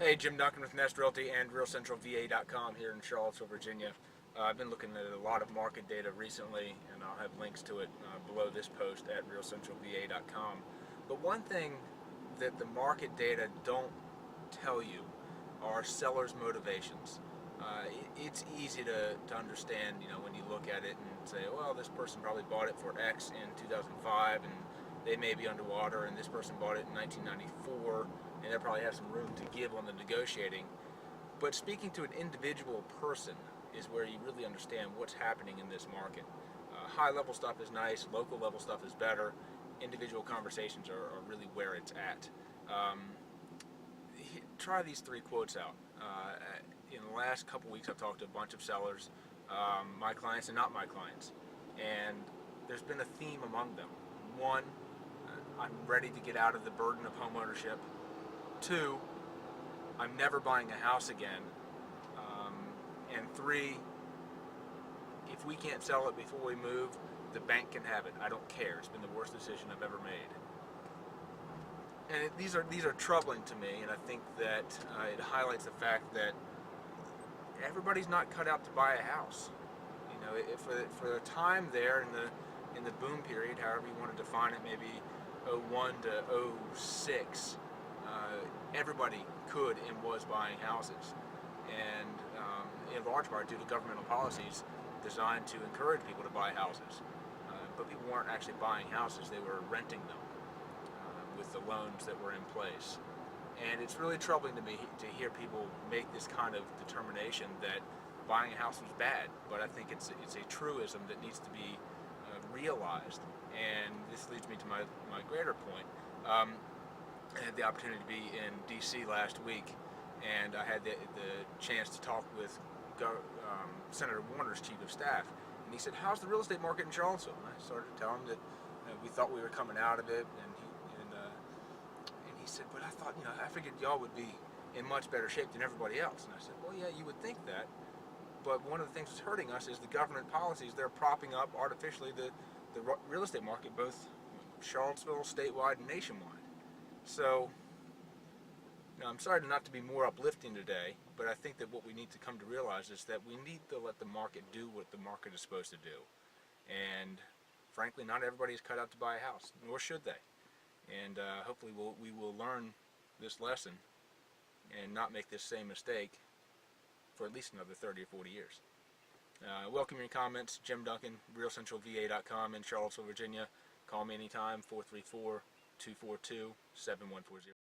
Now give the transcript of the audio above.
Hey, Jim Duncan with Nest Realty and RealCentralVA.com here in Charlottesville, Virginia. I've been looking at a lot of market data recently, and I'll have links to it below this post at RealCentralVA.com. But one thing that the market data don't tell you are sellers' motivations. It's easy to understand, when you look at it and say, well, this person probably bought it for X in 2005, and they may be underwater, and this person bought it in 1994, and they probably have some room to give on the negotiating. But speaking to an individual person is where you really understand what's happening in this market. High-level stuff is nice, local-level stuff is better. Individual conversations are really where it's at. Try these three quotes out. In the last couple weeks, I've talked to a bunch of sellers, my clients and not my clients, and there's been a theme among them. One, I'm ready to get out of the burden of homeownership. Two, I'm never buying a house again. And three, if we can't sell it before we move, the bank can have it. I don't care. It's been the worst decision I've ever made. And these are troubling to me, and I think that it highlights the fact that everybody's not cut out to buy a house. For a time there in the boom period, however you want to define it, maybe 01 to 06, everybody could and was buying houses, and in large part due to governmental policies designed to encourage people to buy houses. But people weren't actually buying houses, they were renting them with the loans that were in place. And it's really troubling to me to hear people make this kind of determination that buying a house was bad, but I think it's a truism that needs to be realized. And this leads me to my greater point. I had the opportunity to be in DC last week, and I had the chance to talk with Senator Warner's chief of staff, and he said, "How's the real estate market in Charlottesville?" And I started to tell him that we thought we were coming out of it, and he said, "But I thought, I figured y'all would be in much better shape than everybody else." And I said, "Well, yeah, you would think that, but one of the things that's hurting us is the government policies. They're propping up artificially the real estate market, both Charlottesville, statewide, and nationwide." So, I'm sorry not to be more uplifting today, but I think that what we need to come to realize is that we need to let the market do what the market is supposed to do. And frankly, not everybody is cut out to buy a house, nor should they. And hopefully we will learn this lesson and not make this same mistake for at least another 30 or 40 years. Welcome your comments. Jim Duncan, RealCentralVA.com in Charlottesville, Virginia. Call me anytime, 434-242-7140.